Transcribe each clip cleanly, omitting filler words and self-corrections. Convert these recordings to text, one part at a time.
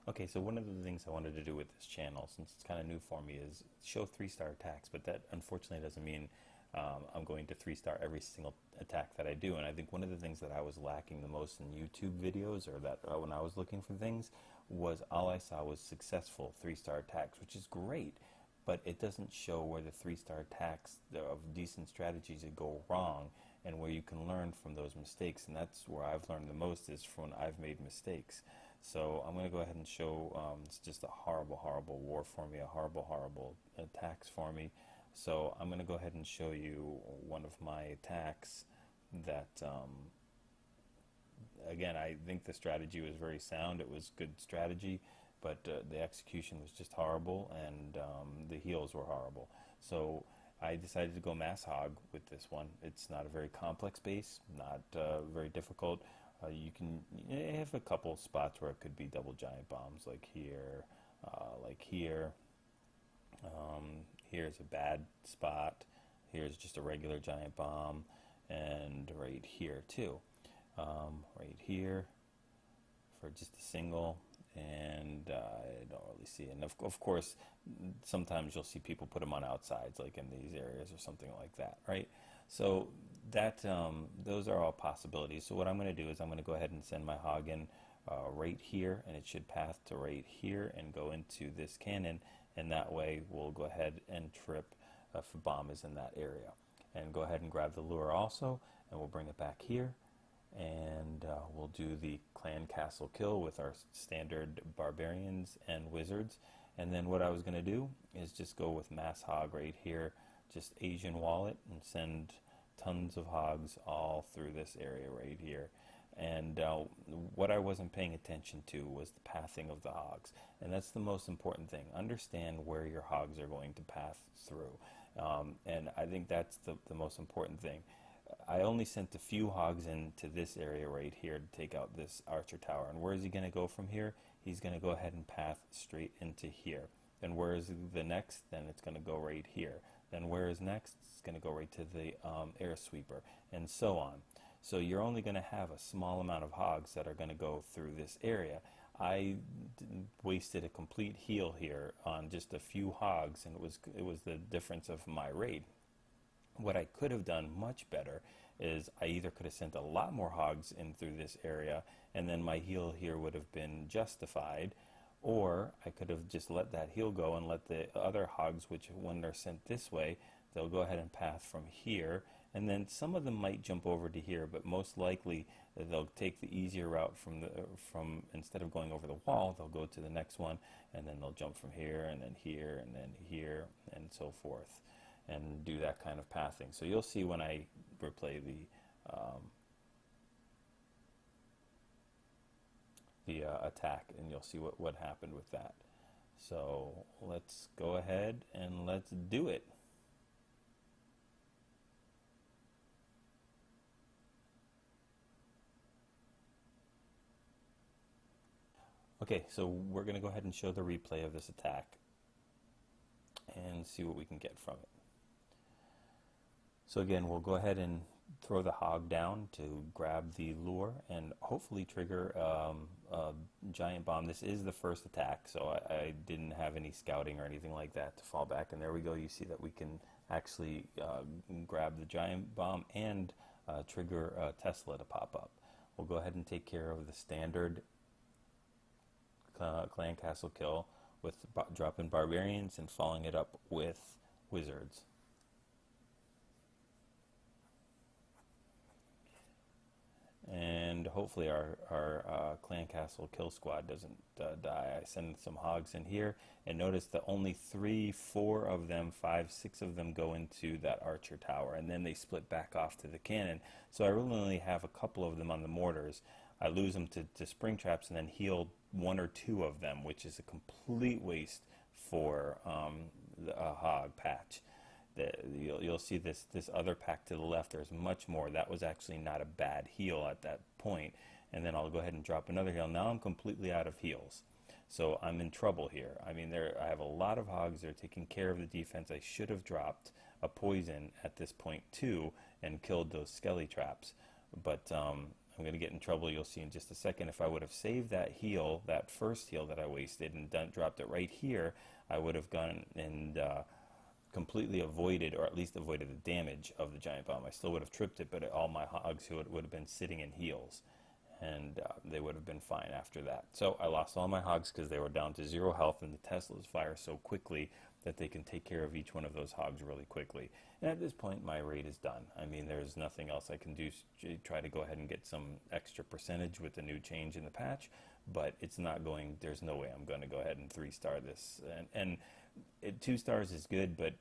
Okay, so one of the things I wanted to do with this channel, since it's kind of new for me, is show 3-star attacks, but that unfortunately doesn't mean I'm going to 3-star every single attack that I do. And I think one of the things that I was lacking the most in YouTube videos, or that when I was looking for things, was all I saw was successful 3-star attacks, which is great, but it doesn't show where the 3-star attacks of decent strategies that go wrong and where you can learn from those mistakes. And that's where I've learned the most, is from when I've made mistakes. So I'm going to go ahead and show it's just a horrible, horrible war for me, a horrible, horrible attacks for me. So I'm going to go ahead and show you one of my attacks that, again, I think the strategy was very sound. It was good strategy, but the execution was just horrible, and the heals were horrible. So I decided to go mass hog with this one. It's not a very complex base, not very difficult. You have a couple spots where it could be double giant bombs, like here, like here. Here's a bad spot. Here's just a regular giant bomb, and right here too. Right here for just a single, and I don't really see it. And of course, sometimes you'll see people put them on outsides, like in these areas or something like that, right? So that those are all possibilities. So what I'm going to do is I'm going to go ahead and send my hog in right here, and it should path to right here and go into this cannon, and that way we'll go ahead and trip if a bomb is in that area. And go ahead and grab the lure also, and we'll bring it back here, and we'll do the clan castle kill with our standard barbarians and wizards. And then what I was going to do is just go with mass hog right here, just Asian wallet, and send tons of hogs all through this area right here. And what I wasn't paying attention to was the pathing of the hogs, and that's the most important thing. Understand where your hogs are going to path through, and I think that's the most important thing. I only sent a few hogs into this area right here to take out this archer tower. And where is he going to go from here? He's going to go ahead and path straight into here. Then where is the next? Then it's going to go right here. Then where is next? It's going to go right to the air sweeper, and so on. So you're only going to have a small amount of hogs that are going to go through this area. I wasted a complete heal here on just a few hogs, and it was the difference of my raid. What I could have done much better is I either could have sent a lot more hogs in through this area, and then my heal here would have been justified, or I could have just let that heal go and let the other hogs, which when they're sent this way, they'll go ahead and path from here, and then some of them might jump over to here, but most likely they'll take the easier route from instead of going over the wall, they'll go to the next one, and then they'll jump from here, and then here, and then here, and so forth, and do that kind of pathing. So you'll see when I replay the attack, and you'll see what happened with that. So let's go ahead and let's do it. Okay, so we're going to go ahead and show the replay of this attack and see what we can get from it. So again, we'll go ahead and throw the hog down to grab the lure and hopefully trigger a giant bomb. This is the first attack, so I didn't have any scouting or anything like that to fall back. And there we go. You see that we can actually grab the giant bomb and trigger a Tesla to pop up. We'll go ahead and take care of the standard clan castle kill with dropping barbarians and following it up with wizards. And hopefully our clan castle kill squad doesn't die. I send some hogs in here, and notice that only 3, 4 of them, 5, 6 of them go into that archer tower, and then they split back off to the cannon. So I really only have a couple of them on the mortars. I lose them to spring traps and then heal 1 or 2 of them, which is a complete waste for a hog patch. You'll see this other pack to the left. There's much more. That was actually not a bad heal at that point. And then I'll go ahead and drop another heal. Now I'm completely out of heals, so I'm in trouble here. I mean, I have a lot of hogs. They're taking care of the defense. I should have dropped a poison at this point too and killed those skelly traps. But I'm going to get in trouble, you'll see in just a second. If I would have saved that heel, that first heel that I wasted, and dropped it right here, I would have gone and completely avoided, or at least avoided the damage of the giant bomb. I still would have tripped it, but all my hogs would have been sitting in heels, and they would have been fine after that. So I lost all my hogs because they were down to 0 health, and the Teslas fire so quickly that they can take care of each one of those hogs really quickly. And at this point, my raid is done. I mean, there's nothing else I can do to try to go ahead and get some extra percentage with the new change in the patch, but it's not going, there's no way I'm going to go ahead and 3-star this. And 2 stars is good, but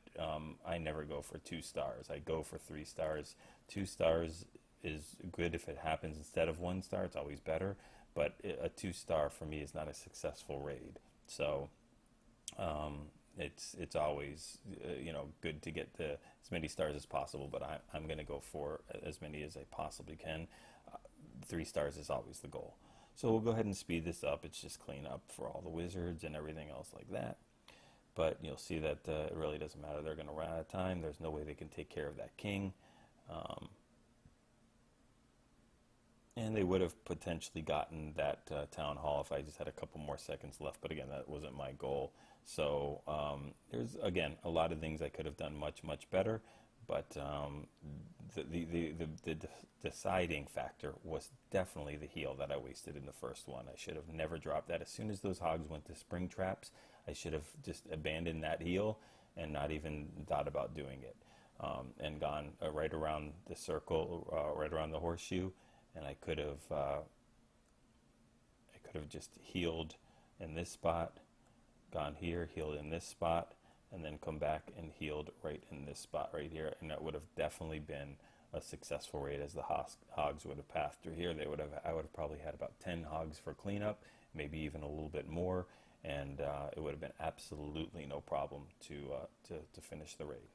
I never go for 2 stars. I go for 3 stars. 2 stars is good if it happens instead of 1 star. It's always better, but a 2-star for me is not a successful raid. So it's always good to get as many stars as possible, but I'm going to go for as many as I possibly can. 3 stars is always the goal. So we'll go ahead and speed this up. It's just clean up for all the wizards and everything else like that. But you'll see that it really doesn't matter. They're going to run out of time. There's no way they can take care of that king. And they would have potentially gotten that town hall if I just had a couple more seconds left. But again, that wasn't my goal. So there's, again, a lot of things I could have done much, much better. But the deciding factor was definitely the heal that I wasted in the first one. I should have never dropped that. As soon as those hogs went to spring traps, I should have just abandoned that heal and not even thought about doing it, and gone right around the circle, right around the horseshoe, and I could have just healed in this spot, gone here, healed in this spot, and then come back and healed right in this spot right here, and that would have definitely been a successful raid, as the hogs would have passed through here. I would have probably had about 10 hogs for cleanup, maybe even a little bit more, and it would have been absolutely no problem to finish the raid.